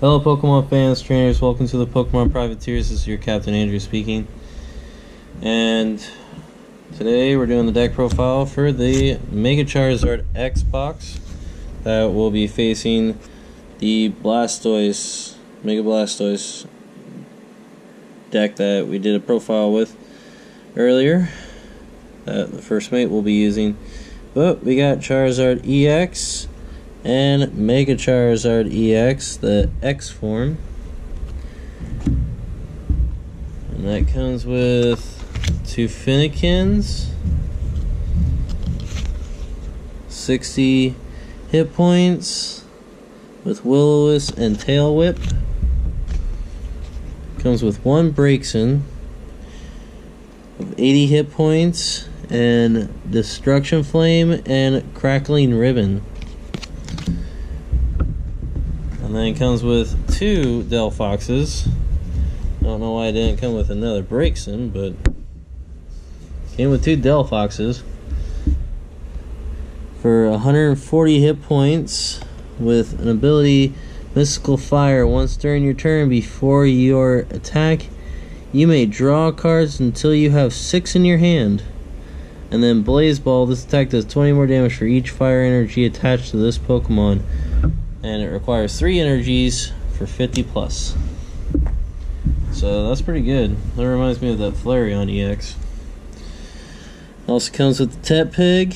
Hello Pokemon fans, trainers, welcome to the Pokemon Privateers. This is your Captain Andrew speaking. And today we're doing the deck profile for the Mega Charizard X box that will be facing the Blastoise, Mega Blastoise deck that we did a profile with earlier, that the first mate will be using. But we got Charizard EX and Mega Charizard EX, the X form. And that comes with 2 Finnekins, 60 hit points with Will-O-Wisp and Tail Whip. Comes with 1 Braixen of 80 hit points and Destruction Flame and Crackling Ribbon. And then it comes with 2 Delphoxes. I don't know why it didn't come with another Braixen, but came with 2 Delphoxes for 140 hit points with an ability Mystical Fire. Once during your turn before your attack, you may draw cards until you have 6 in your hand. And then Blaze Ball, this attack does 20 more damage for each fire energy attached to this Pokemon. And it requires 3 energies for 50 plus. So that's pretty good. That reminds me of that Flareon EX. Also comes with the Tepig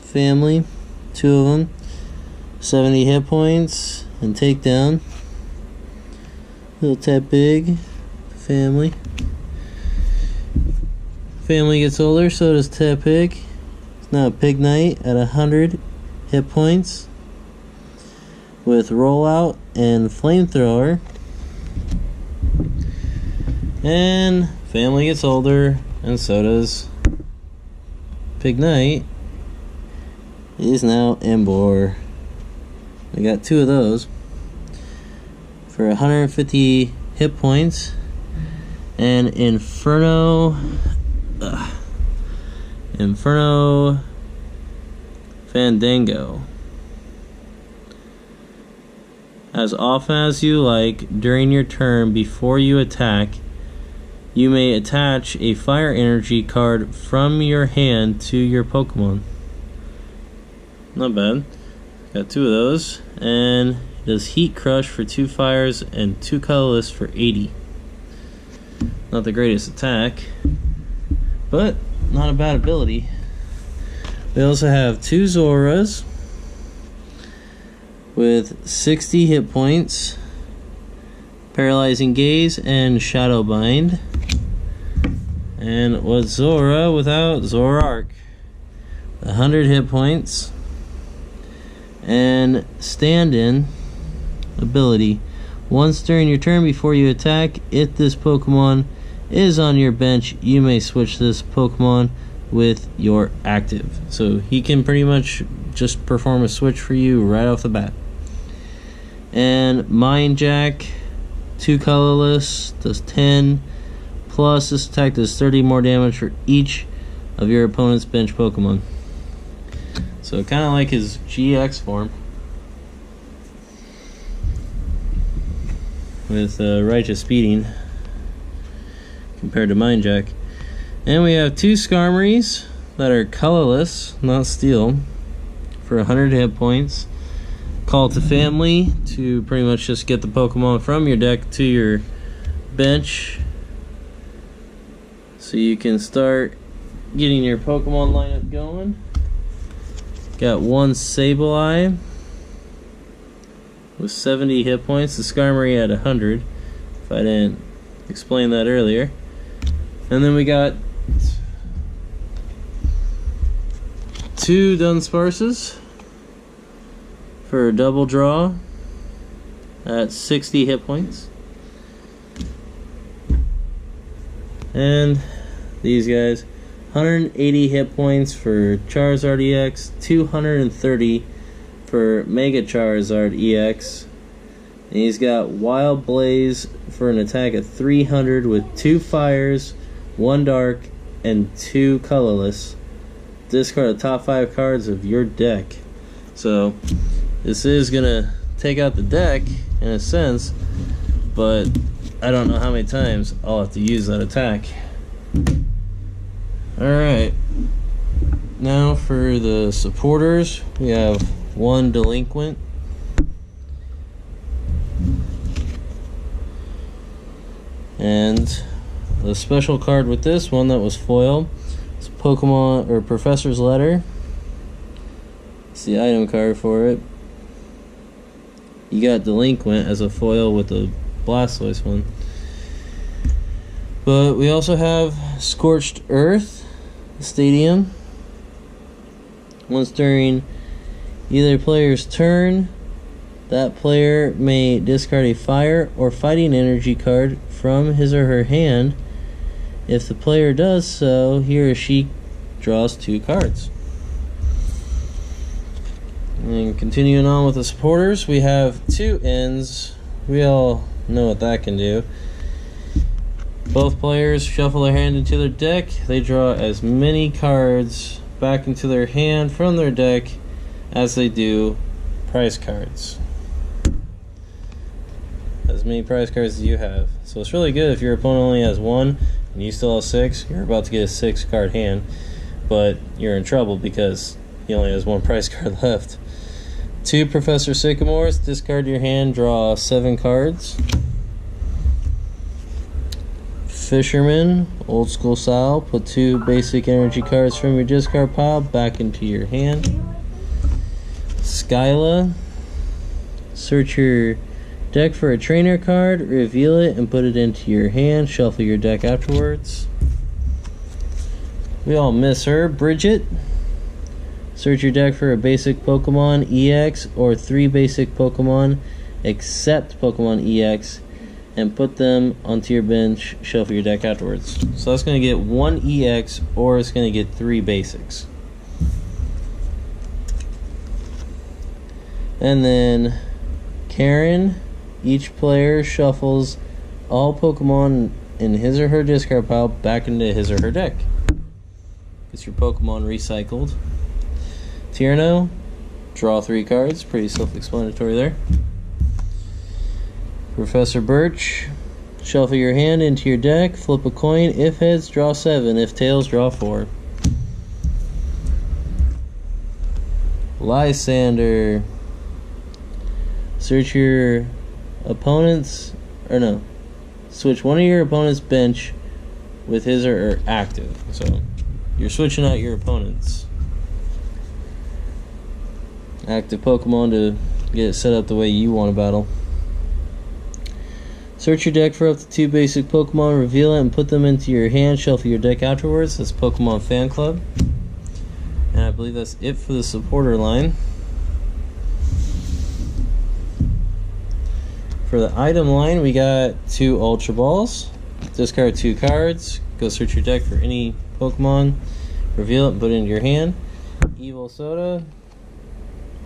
family, 2 of them, 70 hit points and takedown. Little Tepig family. Family gets older, so does Tepig. It's now a Pig Knight at 100 hit points with Rollout and Flamethrower. And family gets older, and so does Pig Knight. It is now Emboar. I got 2 of those for 150 hit points. And Inferno Fandango. As often as you like, during your turn before you attack, you may attach a fire energy card from your hand to your Pokemon. Not bad. Got 2 of those. And it does Heat Crush for 2 fires and 2 colorless for 80. Not the greatest attack, but not a bad ability. We also have 2 Zoras with 60 hit points, Paralyzing Gaze and Shadow Bind. And what's Zora without Zoroark? 100 hit points and Stand-In ability. Once during your turn before you attack, if this Pokemon is on your bench, you may switch this Pokemon with your active. So he can pretty much just perform a switch for you right off the bat. And Mind Jack, 2 colorless, does 10. Plus this attack does 30 more damage for each of your opponent's bench Pokemon. So kind of like his GX form, with Righteous Speeding compared to Mind Jack. And we have 2 Skarmories that are colorless, not steel, for 100 hit points. Call to family to pretty much just get the Pokemon from your deck to your bench, so you can start getting your Pokemon lineup going. Got 1 Sableye with 70 hit points. The Skarmory at 100, if I didn't explain that earlier. And then we got 2 Dunsparces for a double draw at 60 hit points. And these guys, 180 hit points for Charizard EX, 230 for Mega Charizard EX. And he's got Wild Blaze for an attack of 300 with 2 fires, 1 dark, and 2 colorless. Discard the top 5 cards of your deck. So this is gonna take out the deck in a sense, but I don't know how many times I'll have to use that attack. Alright, now for the supporters, we have one Delinquent, and the special card with this one that was foil is Pokemon or Professor's Letter. It's the item card for it. You got Delinquent as a foil with the Blastoise one. But we also have Scorched Earth Stadium. Once during either player's turn, that player may discard a fire or fighting energy card from his or her hand. If the player does so, he or she draws 2 cards. And continuing on with the supporters, we have 2 ends. We all know what that can do. Both players shuffle their hand into their deck. They draw as many cards back into their hand from their deck as they do prize cards. As many prize cards as you have. So it's really good if your opponent only has 1 and you still have 6. You're about to get a 6 card hand, but you're in trouble because he only has 1 prize card left. 2 Professor Sycamores. Discard your hand, draw 7 cards. Fisherman, old school style. Put 2 basic energy cards from your discard pile back into your hand. Skyla, search your deck for a trainer card, reveal it and put it into your hand. Shuffle your deck afterwards. We all miss her. Bridget, search your deck for a basic Pokemon EX or 3 basic Pokemon except Pokemon EX and put them onto your bench. Shuffle your deck afterwards. So that's going to get 1 EX or it's going to get 3 basics. And then Karen, each player shuffles all Pokemon in his or her discard pile back into his or her deck. Gets your Pokemon recycled. Tierno, draw 3 cards. Pretty self-explanatory there. Professor Birch, shuffle your hand into your deck, flip a coin. If heads, draw 7. If tails, draw 4. Lysander, search your opponent's, or no, switch one of your opponent's bench with his or her active. So you're switching out your opponent's active Pokemon to get it set up the way you want to battle. Search your deck for up to 2 basic Pokemon, reveal it and put them into your hand. Shuffle your deck afterwards. That's Pokemon Fan Club. And I believe that's it for the supporter line. For the item line, we got 2 Ultra Balls. Discard 2 cards. Go search your deck for any Pokemon. Reveal it and put it into your hand. Evil Soda.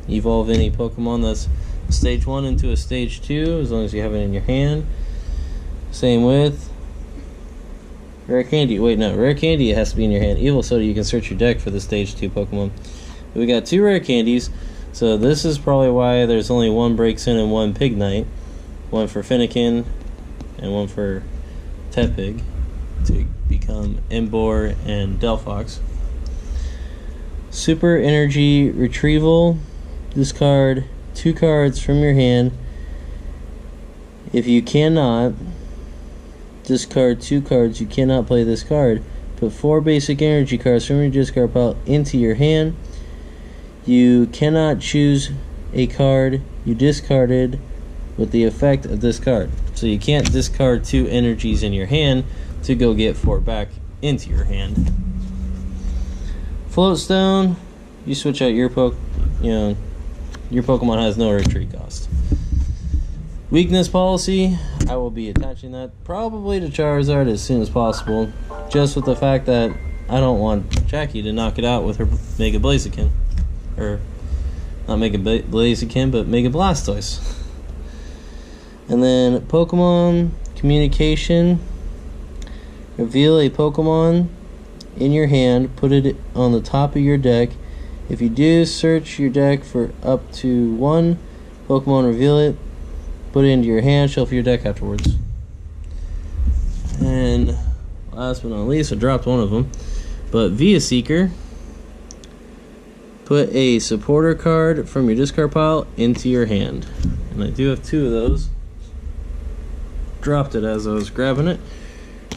Evolve any Pokemon that's stage 1 into a stage 2 as long as you have it in your hand. Same with Rare Candy. Wait, no, Rare Candy, it has to be in your hand. Evil Soda, you can search your deck for the stage 2 Pokemon. We got 2 Rare Candies, so this is probably why there's only 1 Breaks In and 1 Pignite. 1 for Fennekin and 1 for Tepig to become Emboar and Delphox. Super Energy Retrieval. Discard 2 cards from your hand. If you cannot discard 2 cards, you cannot play this card. Put 4 basic energy cards from your discard pile into your hand. You cannot choose a card you discarded with the effect of this card. So you can't discard 2 energies in your hand to go get 4 back into your hand. Floatstone, you switch out your your Pokemon has no retreat cost. Weakness policy, I will be attaching that probably to Charizard as soon as possible, just with the fact that I don't want Jackie to knock it out with her Mega Blaziken. Or, not Mega Blaziken, but Mega Blastoise. And then Pokemon Communication. Reveal a Pokemon in your hand, put it on the top of your deck. If you do, search your deck for up to 1 Pokemon, reveal it, put it into your hand, shuffle your deck afterwards. And last but not least, I dropped one of them, but via Seeker, put a supporter card from your discard pile into your hand. And I do have 2 of those. Dropped it as I was grabbing it.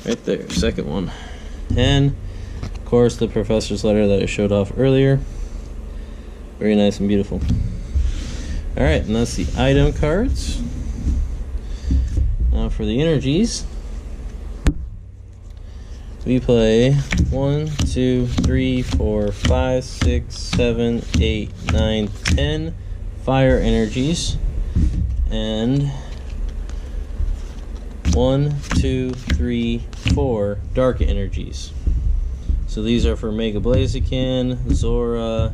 Right there, second one. And of course the professor's letter that I showed off earlier. Very nice and beautiful. Alright, and that's the item cards. Now for the energies, we play 1, 2, 3, 4, 5, 6, 7, 8, 9, 10 fire energies, and 1, 2, 3, 4 dark energies. So these are for Mega Blaziken, Zora,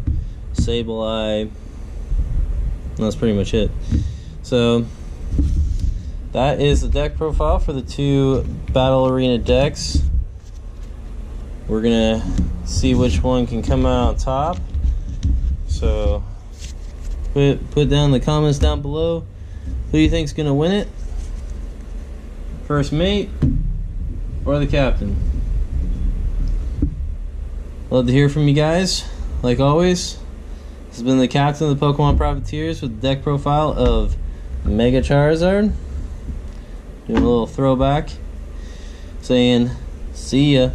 Sableye, and that's pretty much it. So that is the deck profile for the 2 Battle Arena decks. We're gonna see which one can come out on top. So put down in the comments down below, who do you think's gonna win it? First mate or the captain? Love to hear from you guys. Like always, this has been the captain of the Pokemon Privateers with the deck profile of Mega Charizard. Doing a little throwback, saying see ya.